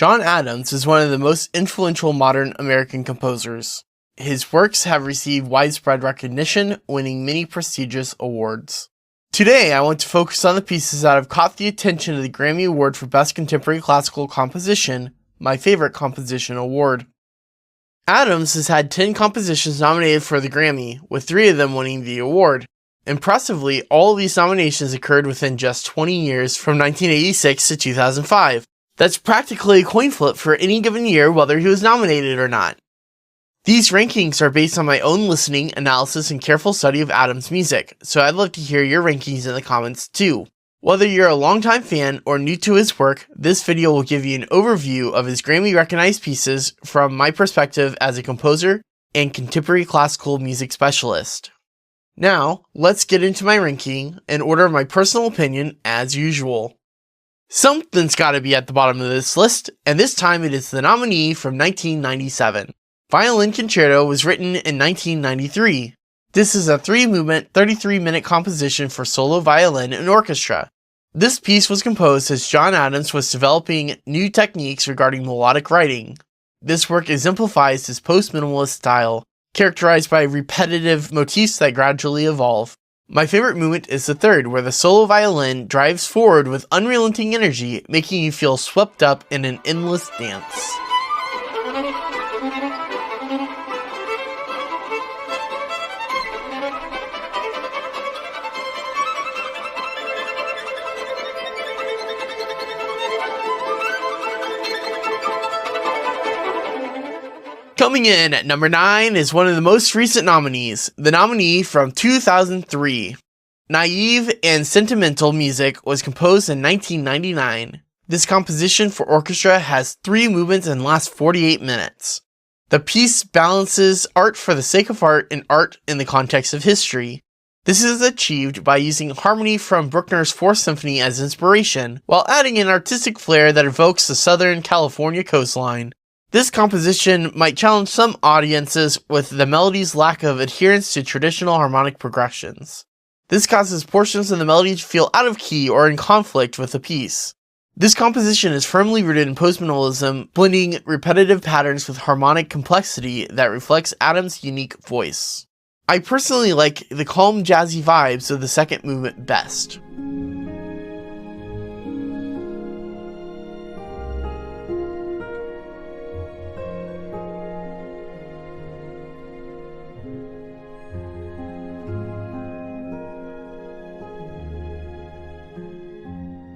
John Adams is one of the most influential modern American composers. His works have received widespread recognition, winning many prestigious awards. Today, I want to focus on the pieces that have caught the attention of the Grammy Award for Best Contemporary Classical Composition, my favorite composition award. Adams has had 10 compositions nominated for the Grammy, with 3 of them winning the award. Impressively, all of these nominations occurred within just 20 years from 1986 to 2005. That's practically a coin flip for any given year whether he was nominated or not. These rankings are based on my own listening, analysis, and careful study of Adams' music, so I'd love to hear your rankings in the comments too. Whether you're a longtime fan or new to his work, this video will give you an overview of his Grammy-recognized pieces from my perspective as a composer and contemporary classical music specialist. Now, let's get into my ranking in order of my personal opinion as usual. Something's gotta be at the bottom of this list, and this time it is the nominee from 1997. Violin Concerto was written in 1993. This is a 3-movement, 33-minute composition for solo violin and orchestra. This piece was composed as John Adams was developing new techniques regarding melodic writing. This work exemplifies his post-minimalist style, characterized by repetitive motifs that gradually evolve. My favorite movement is the third, where the solo violin drives forward with unrelenting energy, making you feel swept up in an endless dance. Coming in at number 9 is one of the most recent nominees, the nominee from 2003. Naive and Sentimental Music was composed in 1999. This composition for orchestra has 3 movements and lasts 48 minutes. The piece balances art for the sake of art and art in the context of history. This is achieved by using harmony from Bruckner's 4th Symphony as inspiration, while adding an artistic flair that evokes the Southern California coastline. This composition might challenge some audiences with the melody's lack of adherence to traditional harmonic progressions. This causes portions of the melody to feel out of key or in conflict with the piece. This composition is firmly rooted in post-minimalism, blending repetitive patterns with harmonic complexity that reflects Adams' unique voice. I personally like the calm, jazzy vibes of the second movement best.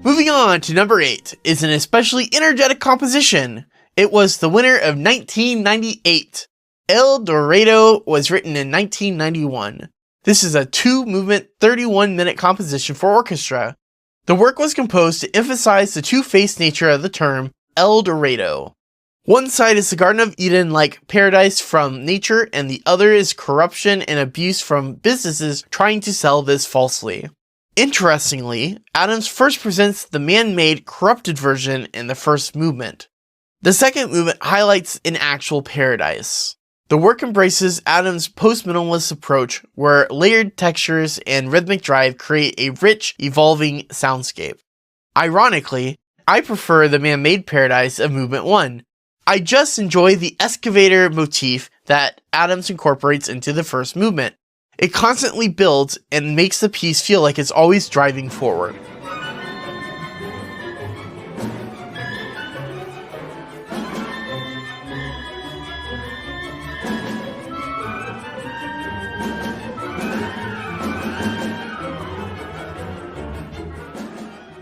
Moving on to number 8 is an especially energetic composition. It was the winner of 1998. El Dorado was written in 1991. This is a 2-movement, 31-minute composition for orchestra. The work was composed to emphasize the two-faced nature of the term El Dorado. One side is the Garden of Eden-like paradise from nature, and the other is corruption and abuse from businesses trying to sell this falsely. Interestingly, Adams first presents the man-made, corrupted version in the first movement. The second movement highlights an actual paradise. The work embraces Adams' post-minimalist approach, where layered textures and rhythmic drive create a rich, evolving soundscape. Ironically, I prefer the man-made paradise of Movement 1. I just enjoy the excavator motif that Adams incorporates into the first movement. It constantly builds and makes the piece feel like it's always driving forward.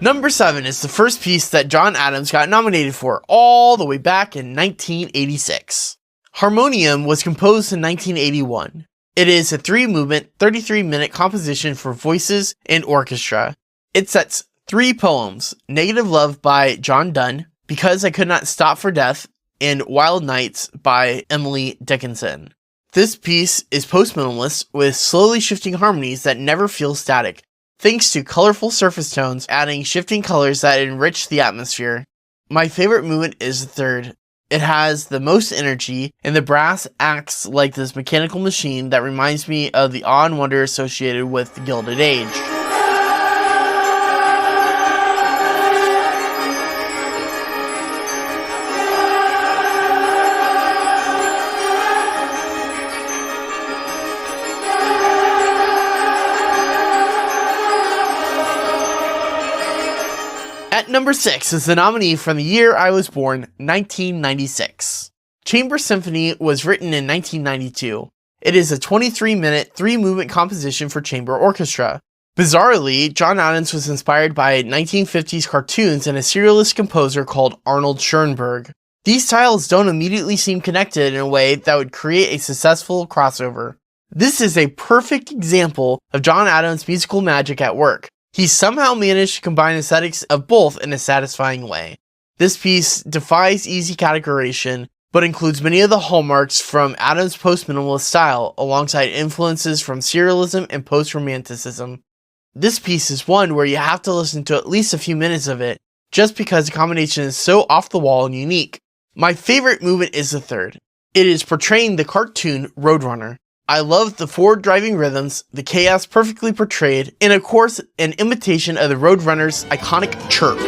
Number 7 is the first piece that John Adams got nominated for all the way back in 1986. Harmonium was composed in 1981. It is a 3-movement, 33-minute composition for voices and orchestra. It sets 3 poems, Negative Love by John Donne, Because I Could Not Stop for Death, and Wild Nights by Emily Dickinson. This piece is post-minimalist with slowly shifting harmonies that never feel static, thanks to colorful surface tones adding shifting colors that enrich the atmosphere. My favorite movement is the third. It has the most energy, and the brass acts like this mechanical machine that reminds me of the awe and wonder associated with the Gilded Age. number 6 is the nominee from the year I was born, 1996. Chamber Symphony was written in 1992. It is a 23-minute, 3-movement composition for chamber orchestra. Bizarrely, John Adams was inspired by 1950s cartoons and a serialist composer called Arnold Schoenberg. These styles don't immediately seem connected in a way that would create a successful crossover. This is a perfect example of John Adams' musical magic at work. He somehow managed to combine aesthetics of both in a satisfying way. This piece defies easy categorization, but includes many of the hallmarks from Adams' post-minimalist style, alongside influences from serialism and post-romanticism. This piece is one where you have to listen to at least a few minutes of it, just because the combination is so off the wall and unique. My favorite movement is the third. It is portraying the cartoon Roadrunner. I love the forward-driving rhythms, the chaos perfectly portrayed, and of course, an imitation of the Roadrunner's iconic chirp.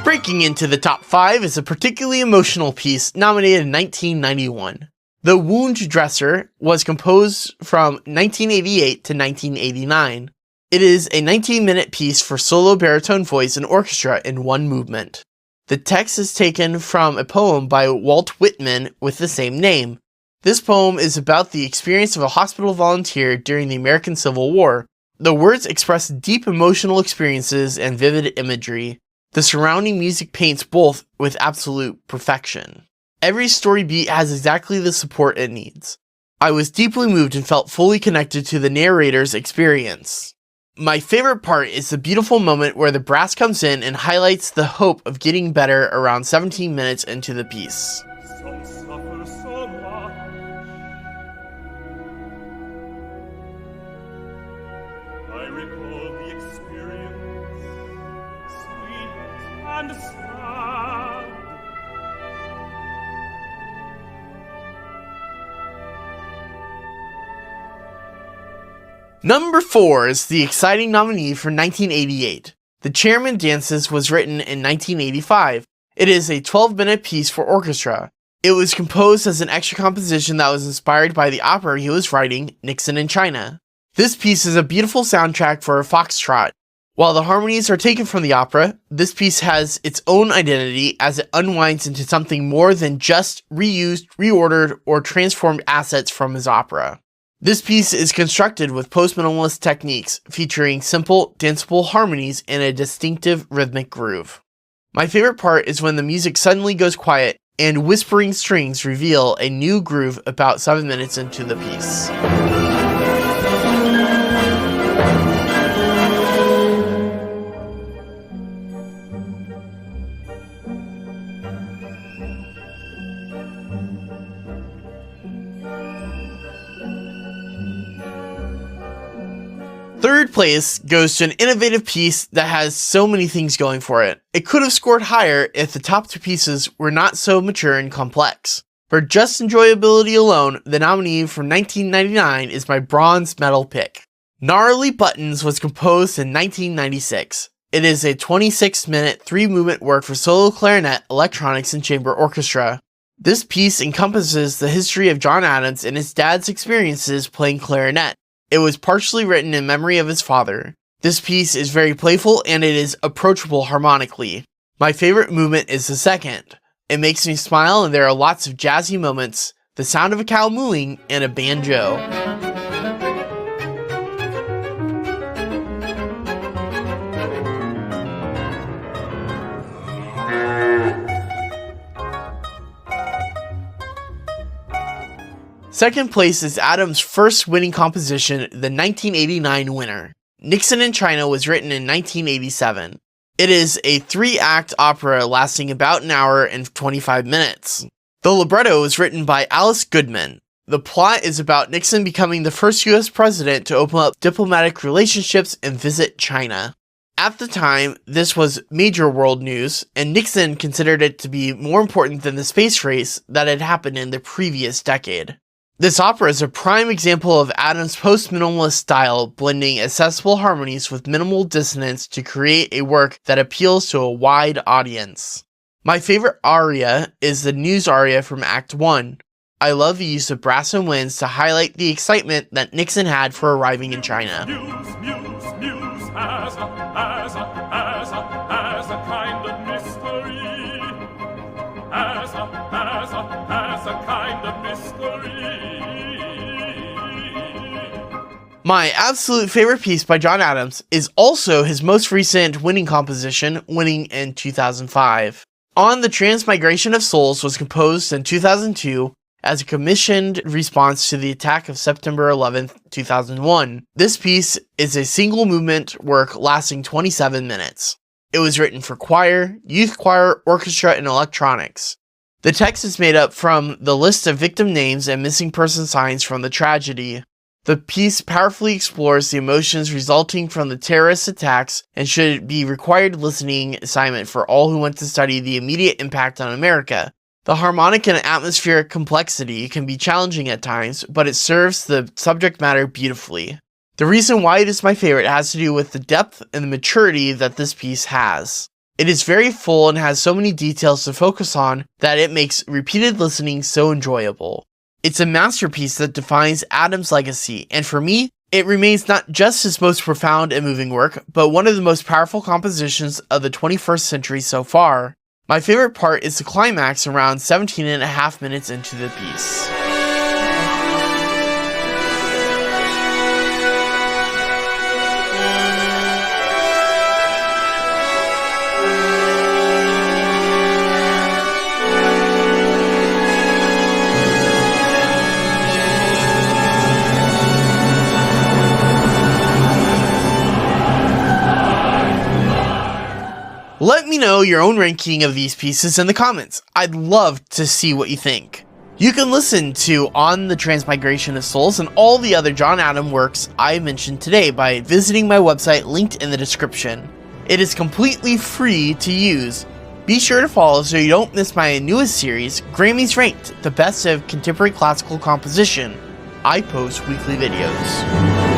Breaking into the top 5 is a particularly emotional piece nominated in 1991. The Wound Dresser was composed from 1988 to 1989. It is a 19-minute piece for solo baritone voice and orchestra in one movement. The text is taken from a poem by Walt Whitman with the same name. This poem is about the experience of a hospital volunteer during the American Civil War. The words express deep emotional experiences and vivid imagery. The surrounding music paints both with absolute perfection. Every story beat has exactly the support it needs. I was deeply moved and felt fully connected to the narrator's experience. My favorite part is the beautiful moment where the brass comes in and highlights the hope of getting better around 17 minutes into the piece. Some suffer so much. I recall the experience, sweet and sad. Number 4 is the exciting nominee for 1988. The Chairman Dances was written in 1985. It is a 12-minute piece for orchestra. It was composed as an extra composition that was inspired by the opera he was writing, Nixon in China. This piece is a beautiful soundtrack for a foxtrot. While the harmonies are taken from the opera, this piece has its own identity as it unwinds into something more than just reused, reordered, or transformed assets from his opera. This piece is constructed with post-minimalist techniques, featuring simple, danceable harmonies and a distinctive rhythmic groove. My favorite part is when the music suddenly goes quiet and whispering strings reveal a new groove about 7 minutes into the piece. Third place goes to an innovative piece that has so many things going for it. It could have scored higher if the top 2 pieces were not so mature and complex. For just enjoyability alone, the nominee from 1999 is my bronze medal pick. Gnarly Buttons was composed in 1996. It is a 26-minute, 3-movement work for solo clarinet, electronics, and chamber orchestra. This piece encompasses the history of John Adams and his dad's experiences playing clarinet. It was partially written in memory of his father. This piece is very playful and it is approachable harmonically. My favorite movement is the second. It makes me smile and there are lots of jazzy moments, the sound of a cow mooing, and a banjo. Second place is Adams' first winning composition, the 1989 winner. Nixon in China was written in 1987. It is a 3-act opera lasting about an hour and 25 minutes. The libretto was written by Alice Goodman. The plot is about Nixon becoming the first US president to open up diplomatic relationships and visit China. At the time, this was major world news, and Nixon considered it to be more important than the space race that had happened in the previous decade. This opera is a prime example of Adams' post-minimalist style, blending accessible harmonies with minimal dissonance to create a work that appeals to a wide audience. My favorite aria is the news aria from Act 1. I love the use of brass and winds to highlight the excitement that Nixon had for arriving in China. Muse as a kind of mystery. As a kind of mystery. My absolute favorite piece by John Adams is also his most recent winning composition, winning in 2005. On the Transmigration of Souls was composed in 2002 as a commissioned response to the attack of September 11, 2001. This piece is a single movement work lasting 27 minutes. It was written for choir, youth choir, orchestra, and electronics. The text is made up from the list of victim names and missing person signs from the tragedy. The piece powerfully explores the emotions resulting from the terrorist attacks and should be required listening assignment for all who want to study the immediate impact on America. The harmonic and atmospheric complexity can be challenging at times, but it serves the subject matter beautifully. The reason why it is my favorite has to do with the depth and the maturity that this piece has. It is very full and has so many details to focus on that it makes repeated listening so enjoyable. It's a masterpiece that defines Adams' legacy, and for me, it remains not just his most profound and moving work, but one of the most powerful compositions of the 21st century so far. My favorite part is the climax around 17.5 minutes into the piece. Let me know your own ranking of these pieces in the comments. I'd love to see what you think. You can listen to On the Transmigration of Souls and all the other John Adams works I mentioned today by visiting my website linked in the description. It is completely free to use. Be sure to follow so you don't miss my newest series, Grammys Ranked, the best of contemporary classical composition. I post weekly videos.